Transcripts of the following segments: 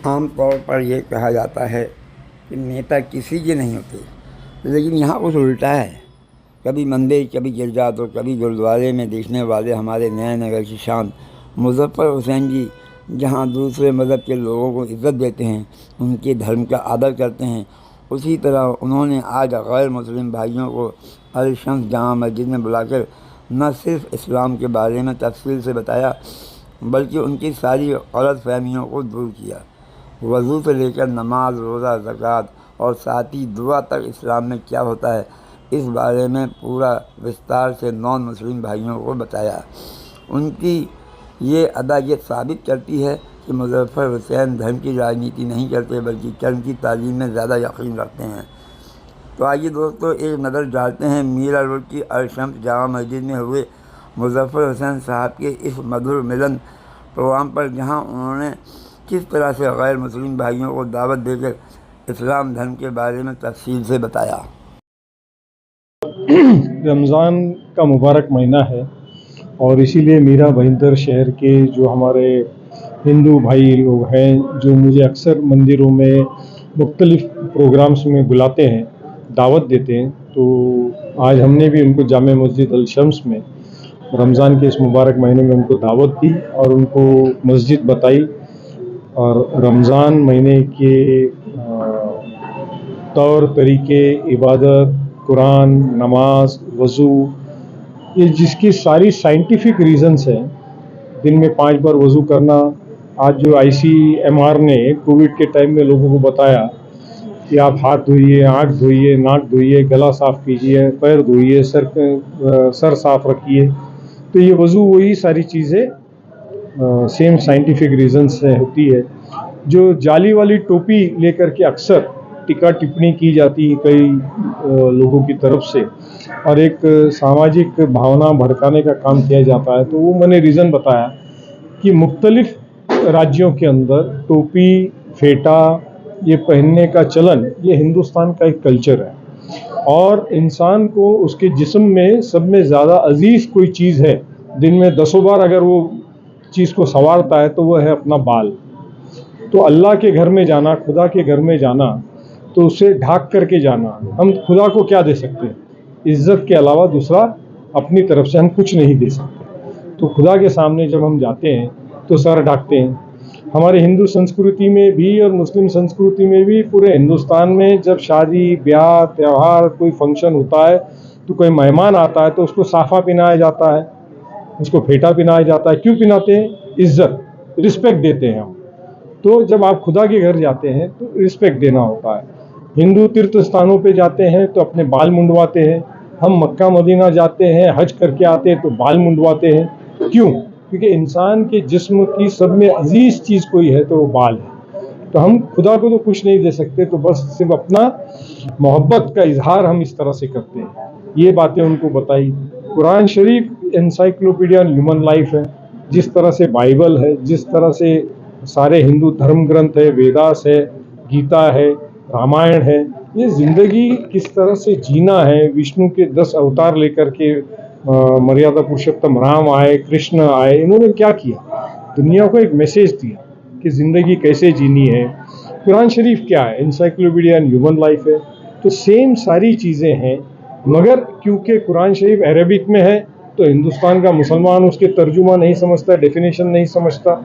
आम तौर पर यह कहा जाता है कि नेता किसी के नहीं होते, लेकिन यहाँ कुछ उल्टा है। कभी मंदिर, कभी गिरजा तो कभी गुरुद्वारे में देखने वाले हमारे नए नगर की शान मुज़फ़्फ़र हुसैन जी जहाँ दूसरे मज़हब के लोगों को इज़्ज़त देते हैं, उनके धर्म का आदर करते हैं, उसी तरह उन्होंने आज गैर मुस्लिम भाइयों को अल शम्स जामा मस्जिद में बुलाकर न सिर्फ इस्लाम के बारे में तफसील से बताया, बल्कि उनकी सारी गलत फहमियों को दूर किया। वज़ू से लेकर नमाज, रोज़ा, ज़कात और साथ ही दुआ तक इस्लाम में क्या होता है, इस बारे में पूरा विस्तार से नॉन मुस्लिम भाइयों को बताया। उनकी ये अदा ये साबित करती है कि मुज़फ़्फ़र हुसैन धर्म की राजनीति नहीं करते, बल्कि कर्म की तालीम में ज़्यादा यकीन रखते हैं। तो आइए दोस्तों, एक नज़र डालते हैं मीरा रोड की अल शम्स जामा मस्जिद में हुए मुज़फ़्फ़र हुसैन साहब के इस मधुर मिलन प्रोग्राम पर, जहां उन्होंने किस तरह से गैर मुस्लिम भाइयों को दावत देकर इस्लाम धर्म के बारे में तफसील से बताया। रमज़ान का मुबारक महीना है और इसीलिए मीरा भाईंदर शहर के जो हमारे हिंदू भाई लोग हैं, जो मुझे अक्सर मंदिरों में मुख्तलिफ प्रोग्राम्स में बुलाते हैं, दावत देते हैं, तो आज हमने भी उनको जामे मस्जिद अल शम्स में रमज़ान के इस मुबारक महीने में उनको दावत दी और उनको मस्जिद बताई। और रमज़ान महीने के तौर तरीके, इबादत, कुरान, नमाज, वज़ू, ये जिसकी सारी साइंटिफिक रीज़न्स हैं, दिन में 5 बार वज़ू करना। आज जो ICMR ने कोविड के टाइम में लोगों को बताया कि आप हाथ धोइए, आँख धोइए, नाक धोइए, गला साफ़ कीजिए, पैर धोइए, सर साफ़ रखिए, तो ये वज़ू वही सारी चीज़ें सेम साइंटिफिक रीज़न से होती है। जो जाली वाली टोपी लेकर के अक्सर टीका टिप्पणी की जाती है कई लोगों की तरफ से और एक सामाजिक भावना भड़काने का काम किया जाता है, तो वो मैंने रीज़न बताया कि मुख्तलिफ राज्यों के अंदर टोपी, फेटा ये पहनने का चलन ये हिंदुस्तान का एक कल्चर है और इंसान को उसके जिस्म में सब में ज़्यादा अजीज़ कोई चीज़ है, दिन में 10 बार अगर वो चीज़ को संवारता है तो वो है अपना बाल। तो अल्लाह के घर में जाना, खुदा के घर में जाना, तो उसे ढाक करके जाना। हम खुदा को क्या दे सकते हैं? इज्जत के अलावा दूसरा अपनी तरफ से हम कुछ नहीं दे सकते। तो खुदा के सामने जब हम जाते हैं तो सर ढाकते हैं। हमारे हिंदू संस्कृति में भी और मुस्लिम संस्कृति में भी, पूरे हिंदुस्तान में जब शादी, ब्याह, त्यौहार, कोई फंक्शन होता है तो कोई मेहमान आता है तो उसको साफ़ा पहनाया जाता है, उसको फेटा पहनाया जाता है। क्यों पहनाते हैं? इज्जत, रिस्पेक्ट देते हैं हम। तो जब आप खुदा के घर जाते हैं तो रिस्पेक्ट देना होता है। हिंदू तीर्थ स्थानों पे जाते हैं तो अपने बाल मुंडवाते हैं। हम मक्का मदीना जाते हैं, हज करके आते हैं तो बाल मुंडवाते हैं। क्यों? क्योंकि इंसान के जिस्म की सब में अजीज चीज़ कोई है तो वो बाल है। तो हम खुदा को तो कुछ नहीं दे सकते, तो बस सिर्फ अपना मोहब्बत का इजहार हम इस तरह से करते हैं। ये बातें उनको बताई। कुरान शरीफ एनसाइक्लोपीडिया ह्यूमन लाइफ है, जिस तरह से बाइबल है, जिस तरह से सारे हिंदू धर्म ग्रंथ है, वेदास है, गीता है, रामायण है, ये ज़िंदगी किस तरह से जीना है। विष्णु के 10 अवतार लेकर के मर्यादा पुरुषोत्तम राम आए, कृष्ण आए, इन्होंने क्या किया? दुनिया को एक मैसेज दिया कि ज़िंदगी कैसे जीनी है। कुरान शरीफ क्या है? एनसाइक्लोपीडिया ह्यूमन लाइफ है। तो सेम सारी चीज़ें हैं, मगर क्योंकि कुरान शरीफ अरबिक में है तो हिंदुस्तान का मुसलमान उसके तर्जुमा नहीं समझता, डेफिनेशन नहीं समझता।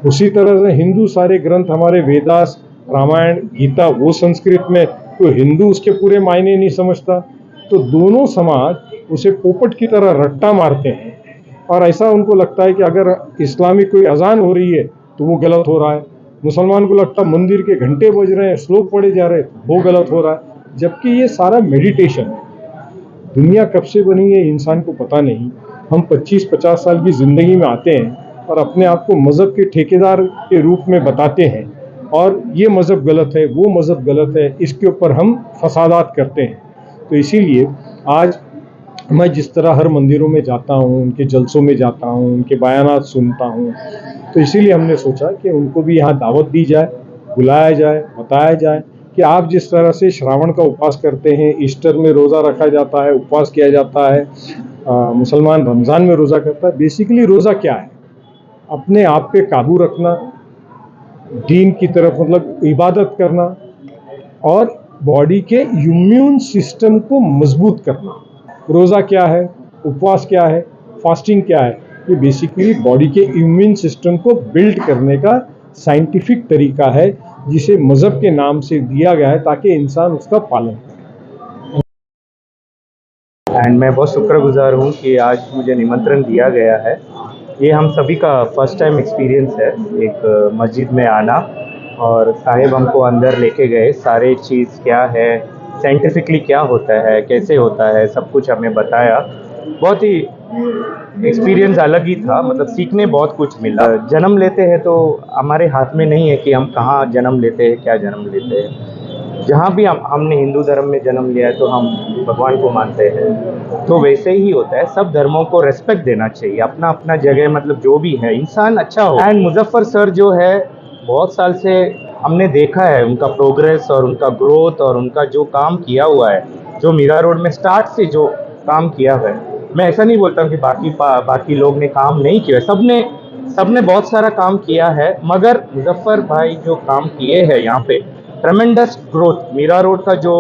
उसी तरह से हिंदू सारे ग्रंथ हमारे वेदास, रामायण, गीता वो संस्कृत में, तो हिंदू उसके पूरे मायने नहीं समझता। तो दोनों समाज उसे पोपट की तरह रट्टा मारते हैं और ऐसा उनको लगता है कि अगर इस्लामिक कोई अजान हो रही है तो वो गलत हो रहा है, मुसलमान को लगता है मंदिर के घंटे बज रहे हैं, श्लोक पढ़े जा रहे हैं, वो गलत हो रहा है। जबकि ये सारा मेडिटेशन है। दुनिया कब से बनी है इंसान को पता नहीं। हम 25-50 साल की ज़िंदगी में आते हैं और अपने आप को मज़हब के ठेकेदार के रूप में बताते हैं और ये मज़हब गलत है, वो मज़हब गलत है, इसके ऊपर हम फसादात करते हैं। तो इसीलिए आज मैं जिस तरह हर मंदिरों में जाता हूँ, उनके जलसों में जाता हूँ, उनके बयानात सुनता हूँ, तो इसीलिए हमने सोचा कि उनको भी यहाँ दावत दी जाए, बुलाया जाए, बताया जाए कि आप जिस तरह से श्रावण का उपवास करते हैं, ईस्टर में रोज़ा रखा जाता है, उपवास किया जाता है, मुसलमान रमज़ान में रोज़ा करता है। बेसिकली रोज़ा क्या है? अपने आप पे काबू रखना, दीन की तरफ, मतलब इबादत करना, और बॉडी के इम्यून सिस्टम को मजबूत करना। रोज़ा क्या है, उपवास क्या है, फास्टिंग क्या है, ये बेसिकली बॉडी के इम्यून सिस्टम को बिल्ड करने का साइंटिफिक तरीका है, जिसे मज़हब के नाम से दिया गया है ताकि इंसान उसका पालन करे। एंड मैं बहुत शुक्रगुजार हूँ कि आज मुझे निमंत्रण दिया गया है। ये हम सभी का फर्स्ट टाइम एक्सपीरियंस है एक मस्जिद में आना, और साहिब हमको अंदर लेके गए, सारे चीज़ क्या है, साइंटिफिकली क्या होता है, कैसे होता है, सब कुछ हमें बताया। बहुत ही एक्सपीरियंस अलग ही था, मतलब सीखने बहुत कुछ मिला। जन्म लेते हैं तो हमारे हाथ में नहीं है कि हम कहाँ जन्म लेते हैं, क्या जन्म लेते हैं। जहाँ भी हमने हिंदू धर्म में जन्म लिया है तो हम भगवान को मानते हैं, तो वैसे ही होता है। सब धर्मों को रेस्पेक्ट देना चाहिए, अपना अपना जगह, मतलब जो भी है इंसान अच्छा हो। एंड मुजफ्फर सर जो है, बहुत साल से हमने देखा है उनका प्रोग्रेस और उनका ग्रोथ और उनका जो काम किया हुआ है, जो मीरा रोड में स्टार्ट से जो काम किया है। मैं ऐसा नहीं बोलता हूँ कि बाकी लोग ने काम नहीं किया, सबने बहुत सारा काम किया है, मगर मुजफ्फर भाई जो काम किए हैं यहाँ पे, ट्रेमेंडस ग्रोथ, मीरा रोड का जो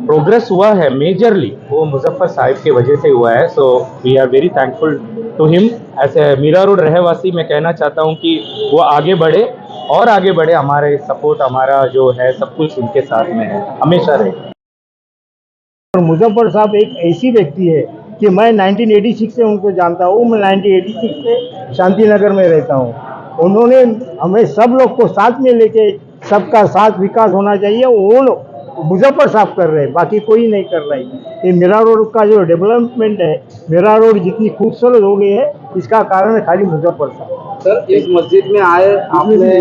प्रोग्रेस हुआ है मेजरली, वो मुजफ्फर साहिब की वजह से हुआ है। So we are very thankful to him. As a Mira Road रहवासी मैं कहना चाहता हूँ कि वो आगे बढ़े और आगे बढ़े, हमारे सपोर्ट, हमारा जो है सब कुछ उनके साथ में है, हमेशा रहे। और मुजफ्फर साहब एक ऐसी व्यक्ति है कि मैं 1986 से उनको जानता हूँ। मैं 1986 से शांति नगर में रहता हूँ। उन्होंने हमें सब लोग को साथ में लेके, सबका साथ विकास होना चाहिए, वो लोग मुजफ्फर साहब कर रहे हैं, बाकी कोई नहीं कर रहा है। ये मीरा रोड का जो डेवलपमेंट है, मीरा रोड जितनी खूबसूरत हो गई है, इसका कारण है खाली मुजफ्फर साहब। सर, इस मस्जिद में आए, आपने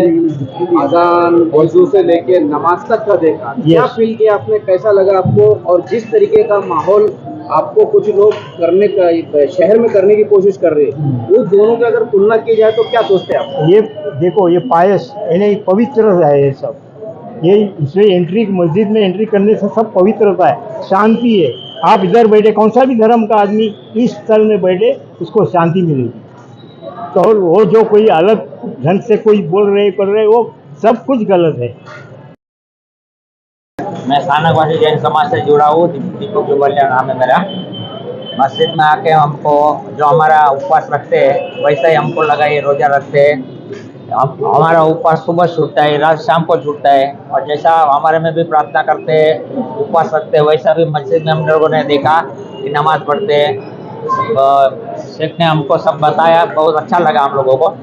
अजान वजू से लेके नमाज तक का देखा, क्या फील किया आपने, कैसा लगा आपको? और जिस तरीके का माहौल आपको कुछ लोग करने का शहर में करने की कोशिश कर रहे हैं, वो दोनों की अगर तुलना की जाए तो क्या सोचते हैं आप? ये देखो, ये पायस यानी पवित्र है, ये सब, ये इसमें एंट्री, मस्जिद में एंट्री करने से सब पवित्रता है, शांति है। आप इधर बैठे, कौन सा भी धर्म का आदमी इस स्थल में बैठे, उसको शांति मिलेगी। तो वो जो कोई अलग ढंग से कोई बोल रहे कर रहे, वो सब कुछ गलत है। मैं स्थानकवासी जैन समाज से जुड़ा हूँ, दीपक जुबलिया नाम है मेरा। मस्जिद में आके हमको जो हमारा उपवास रखते हैं, वैसा ही हमको लगा ये रोज़ा रखते हैं। हमारा उपवास सुबह छूटता है, रात शाम को छूटता है, और जैसा हमारे में भी प्रार्थना करते हैं, उपवास रखते हैं, वैसा भी मस्जिद में हम लोगों ने देखा कि नमाज पढ़ते हैं। शेख ने हमको सब बताया, बहुत अच्छा लगा हम लोगों को।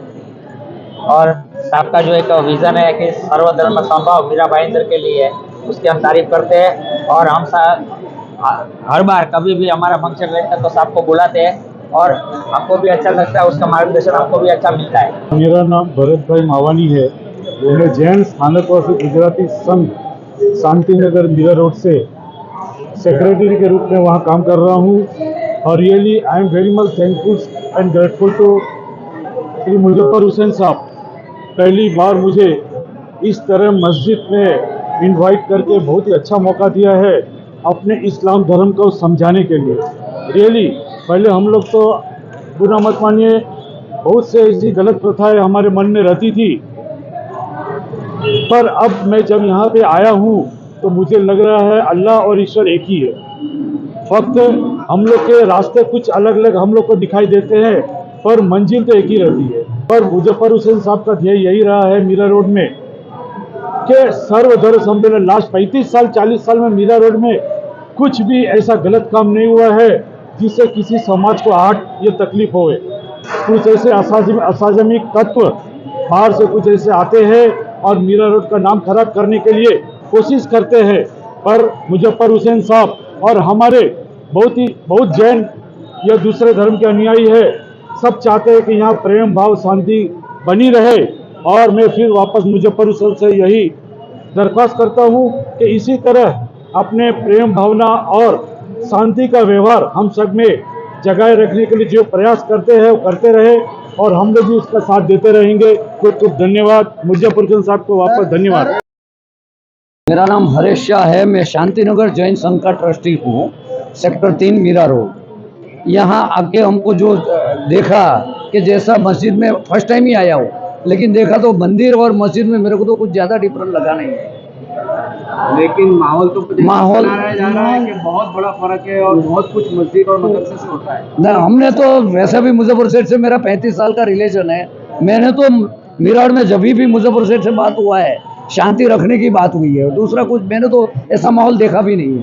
और साहब का जो एक विज़न है कि सर्वधर्म समभाव मीरा भाईंदर के लिए, उसकी हम तारीफ करते हैं। और हम हर बार कभी भी हमारा फंक्शन रहता है तो साहब को बुलाते हैं, और हमको भी अच्छा लगता है, उसका मार्गदर्शन हमको भी अच्छा मिलता है। मेरा नाम भरत भाई मावानी है। मैं जैन स्थानकवासी गुजराती संघ शांतिनगर मीरा रोड से सेक्रेटरी के रूप में वहाँ काम कर रहा हूँ। और really I am very much thankful and grateful to Shri Muzaffar Hussain Sahab. पहली बार मुझे इस तरह मस्जिद में इनवाइट करके बहुत ही अच्छा मौका दिया है अपने इस्लाम धर्म को समझाने के लिए। रियली पहले हम लोग तो, बुरा मत मानिए, बहुत से ऐसी गलत प्रथाएं हमारे मन में रहती थी, पर अब मैं जब यहाँ पे आया हूँ तो मुझे लग रहा है अल्लाह और ईश्वर एक ही है। फक्त हम लोग के रास्ते कुछ अलग अलग हम लोग को दिखाई देते हैं, पर मंजिल तो एक ही रहती है। पर मुजफ्फर हुसैन साहब का ध्येय यही रहा है मीरा रोड में कि सर्वधर्म सम्मेलन। लास्ट 35 साल 40 साल में मीरा रोड में कुछ भी ऐसा गलत काम नहीं हुआ है जिससे किसी समाज को आहट या तकलीफ होए। कुछ ऐसे असाजमिक तत्व बाहर से कुछ ऐसे आते हैं और मीरा रोड का नाम खराब करने के लिए कोशिश करते हैं, पर मुजफ्फर हुसैन साहब और हमारे बहुत जैन या दूसरे धर्म के अनुयायी है, सब चाहते हैं कि यहाँ प्रेम भाव शांति बनी रहे। और मैं फिर वापस मुजफ्फर हुसैन से यही दरख्वास्त करता हूँ कि इसी तरह अपने प्रेम भावना और शांति का व्यवहार हम सब में जगाए रखने के लिए जो प्रयास करते हैं वो करते रहे, और हम लोग भी उसका साथ देते रहेंगे। खूब खूब धन्यवाद मुजफ्फर हुसैन साहब को, वापस धन्यवाद। मेरा नाम हरेश शाह है। मैं शांतिनगर जैन संघ का ट्रस्टी हूँ, सेक्टर 3 मीरा रोड। यहाँ आके हमको जो देखा कि जैसा मस्जिद में फर्स्ट टाइम ही आया हूँ, लेकिन देखा तो मंदिर और मस्जिद में मेरे को तो कुछ ज़्यादा डिफरेंस लगा नहीं है। लेकिन माहौल तो माहौल- बनाया जा रहा है कि बहुत बड़ा फर्क है और बहुत कुछ मस्जिद और मदरसे से होता है। ना, हमने तो वैसे भी मुजफ्फर सेठ से मेरा 35 साल का रिलेशन है। मैंने तो मीरठ में जब भी मुजफ्फर सेठ से बात हुआ है शांति रखने की बात हुई है, दूसरा कुछ मैंने तो ऐसा माहौल देखा भी नहीं है।